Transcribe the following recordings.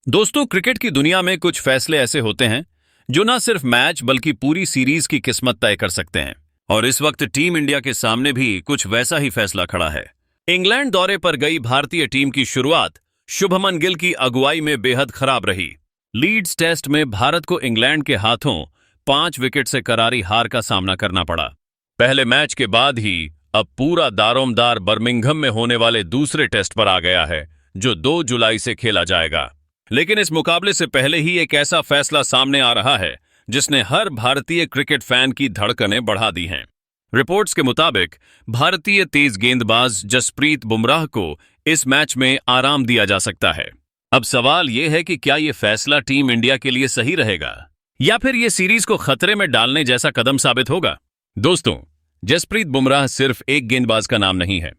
दोस्तों, क्रिकेट की दुनिया में कुछ फैसले ऐसे होते हैं जो न सिर्फ मैच बल्कि पूरी सीरीज की किस्मत तय कर सकते हैं। और इस वक्त टीम इंडिया के सामने भी कुछ वैसा ही फैसला खड़ा है। इंग्लैंड दौरे पर गई भारतीय टीम की शुरुआत शुभमन गिल की अगुवाई में बेहद खराब रही। लीड्स टेस्ट में भारत को इंग्लैंड के हाथों 5 विकेट से करारी हार का सामना करना पड़ा। पहले मैच के बाद ही अब पूरा दारोमदार बर्मिंघम में होने वाले दूसरे टेस्ट पर आ गया है, जो 2 जुलाई से खेला जाएगा। लेकिन इस मुकाबले से पहले ही एक ऐसा फैसला सामने आ रहा है जिसने हर भारतीय क्रिकेट फैन की धड़कनें बढ़ा दी हैं। रिपोर्ट्स के मुताबिक भारतीय तेज गेंदबाज जसप्रीत बुमराह को इस मैच में आराम दिया जा सकता है। अब सवाल यह है कि क्या यह फैसला टीम इंडिया के लिए सही रहेगा या फिर यह सीरीज को खतरे में डालने जैसा कदम साबित होगा। दोस्तों, जसप्रीत बुमराह सिर्फ एक गेंदबाज का नाम नहीं है,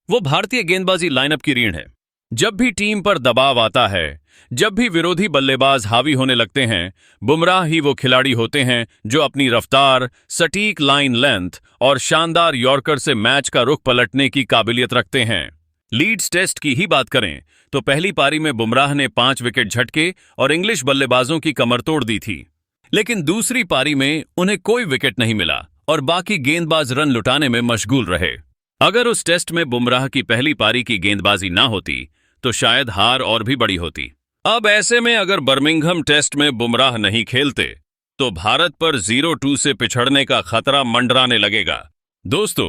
वो भारतीय गेंदबाजी लाइनअप की रीढ़ है। जब भी टीम पर दबाव आता है, जब भी विरोधी बल्लेबाज हावी होने लगते हैं, बुमराह ही वो खिलाड़ी होते हैं जो अपनी रफ्तार, सटीक लाइन लेंथ और शानदार यॉर्कर से मैच का रुख पलटने की काबिलियत रखते हैं। लीड्स टेस्ट की ही बात करें तो पहली पारी में बुमराह ने 5 विकेट झटके और इंग्लिश बल्लेबाजों की कमर तोड़ दी थी। लेकिन दूसरी पारी में उन्हें कोई विकेट नहीं मिला और बाकी गेंदबाज रन लुटाने में मशगूल रहे। अगर उस टेस्ट में बुमराह की पहली पारी की गेंदबाजी ना होती तो शायद हार और भी बड़ी होती। अब ऐसे में अगर बर्मिंघम टेस्ट में बुमराह नहीं खेलते तो भारत पर 0-2 से पिछड़ने का खतरा मंडराने लगेगा। दोस्तों,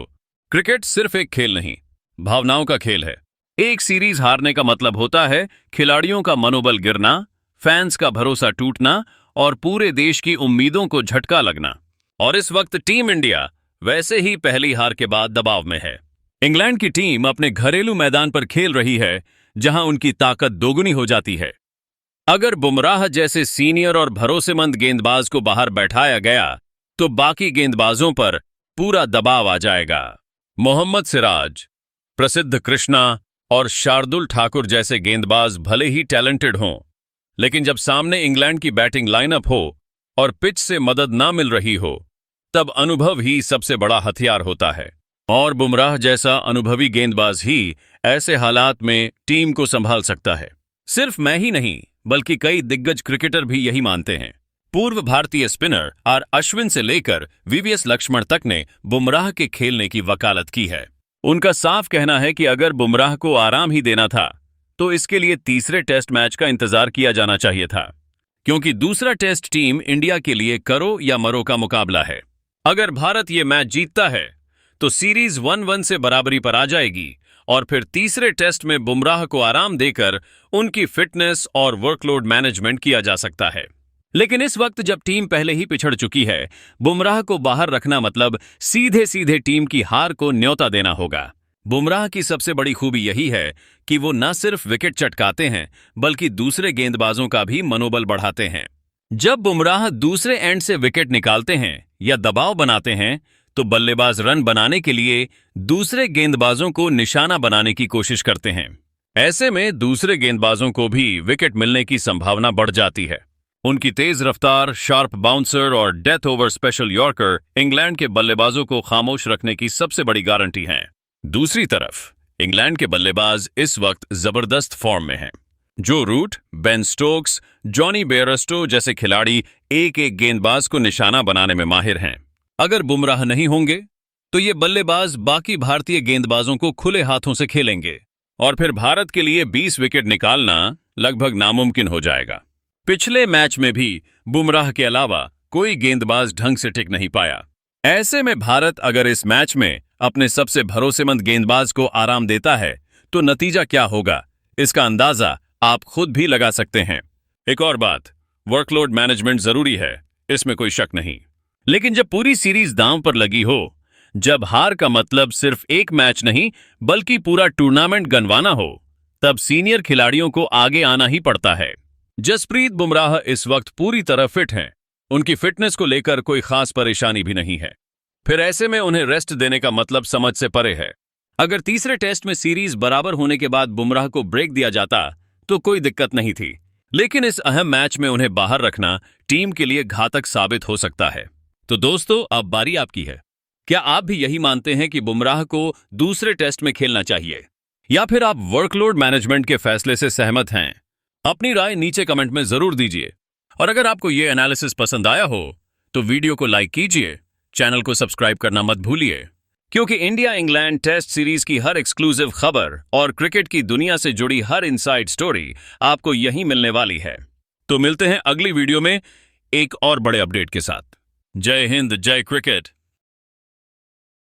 क्रिकेट सिर्फ एक खेल नहीं, भावनाओं का खेल है। एक सीरीज हारने का मतलब होता है खिलाड़ियों का मनोबल गिरना, फैंस का भरोसा टूटना और पूरे देश की उम्मीदों को झटका लगना। और इस वक्त टीम इंडिया वैसे ही पहली हार के बाद दबाव में है। इंग्लैंड की टीम अपने घरेलू मैदान पर खेल रही है, जहां उनकी ताकत दोगुनी हो जाती है। अगर बुमराह जैसे सीनियर और भरोसेमंद गेंदबाज को बाहर बैठाया गया तो बाकी गेंदबाजों पर पूरा दबाव आ जाएगा। मोहम्मद सिराज, प्रसिद्ध कृष्णा और शार्दुल ठाकुर जैसे गेंदबाज भले ही टैलेंटेड हों, लेकिन जब सामने इंग्लैंड की बैटिंग लाइनअप हो और पिच से मदद ना मिल रही हो, तब अनुभव ही सबसे बड़ा हथियार होता है। और बुमराह जैसा अनुभवी गेंदबाज ही ऐसे हालात में टीम को संभाल सकता है। सिर्फ मैं ही नहीं, बल्कि कई दिग्गज क्रिकेटर भी यही मानते हैं। पूर्व भारतीय स्पिनर आर अश्विन से लेकर वीवीएस लक्ष्मण तक ने बुमराह के खेलने की वकालत की है। उनका साफ कहना है कि अगर बुमराह को आराम ही देना था तो इसके लिए तीसरे टेस्ट मैच का इंतजार किया जाना चाहिए था, क्योंकि दूसरा टेस्ट टीम इंडिया के लिए करो या मरो का मुकाबला है। अगर भारत ये मैच जीतता है तो सीरीज 1-1 से बराबरी पर आ जाएगी और फिर तीसरे टेस्ट में बुमराह को आराम देकर उनकी फिटनेस और वर्कलोड मैनेजमेंट किया जा सकता है। लेकिन इस वक्त जब टीम पहले ही पिछड़ चुकी है, बुमराह को बाहर रखना मतलब सीधे सीधे टीम की हार को न्योता देना होगा। बुमराह की सबसे बड़ी खूबी यही है कि वो न सिर्फ विकेट चटकाते हैं, बल्कि दूसरे गेंदबाजों का भी मनोबल बढ़ाते हैं। जब बुमराह दूसरे एंड से विकेट निकालते हैं या दबाव बनाते हैं तो बल्लेबाज रन बनाने के लिए दूसरे गेंदबाजों को निशाना बनाने की कोशिश करते हैं। ऐसे में दूसरे गेंदबाजों को भी विकेट मिलने की संभावना बढ़ जाती है। उनकी तेज रफ्तार, शार्प बाउंसर और death over special yorker England के बल्लेबाजों को खामोश रखने की सबसे बड़ी गारंटी हैं। दूसरी तरफ इंग्लैंड के बल्लेबाज इस वक्त जबरदस्त फॉर्म में हैं। जो Root, Ben Stokes, Jonny Bairstow जैसे खिलाड़ी एक एक गेंदबाज को निशाना बनाने में माहिर हैं। अगर बुमराह नहीं होंगे तो ये बल्लेबाज बाकी भारतीय गेंदबाजों को खुले हाथों से खेलेंगे और फिर भारत के लिए 20 विकेट निकालना लगभग नामुमकिन हो जाएगा। पिछले मैच में भी बुमराह के अलावा कोई गेंदबाज ढंग से टिक नहीं पाया। ऐसे में भारत अगर इस मैच में अपने सबसे भरोसेमंद गेंदबाज को आराम देता है तो नतीजा क्या होगा, इसका अंदाजा आप खुद भी लगा सकते हैं। एक और बात, वर्कलोड मैनेजमेंट जरूरी है, इसमें कोई शक नहीं। लेकिन जब पूरी सीरीज दांव पर लगी हो, जब हार का मतलब सिर्फ एक मैच नहीं बल्कि पूरा टूर्नामेंट गंवाना हो, तब सीनियर खिलाड़ियों को आगे आना ही पड़ता है। जसप्रीत बुमराह इस वक्त पूरी तरह फिट हैं। उनकी फिटनेस को लेकर कोई खास परेशानी भी नहीं है। फिर ऐसे में उन्हें रेस्ट देने का मतलब समझ से परे है। अगर तीसरे टेस्ट में सीरीज बराबर होने के बाद बुमराह को ब्रेक दिया जाता तो कोई दिक्कत नहीं थी, लेकिन इस अहम मैच में उन्हें बाहर रखना टीम के लिए घातक साबित हो सकता है। तो दोस्तों, अब बारी आपकी है। क्या आप भी यही मानते हैं कि बुमराह को दूसरे टेस्ट में खेलना चाहिए, या फिर आप वर्कलोड मैनेजमेंट के फैसले से सहमत हैं? अपनी राय नीचे कमेंट में जरूर दीजिए और अगर आपको ये एनालिसिस पसंद आया हो तो वीडियो को लाइक कीजिए, चैनल को सब्सक्राइब करना मत भूलिए, क्योंकि इंडिया इंग्लैंड टेस्ट सीरीज की हर एक्सक्लूसिव खबर और क्रिकेट की दुनिया से जुड़ी हर इनसाइड स्टोरी आपको यहीं मिलने वाली है। तो मिलते हैं अगली वीडियो में एक और बड़े अपडेट के साथ। जय हिंद, जय क्रिकेट।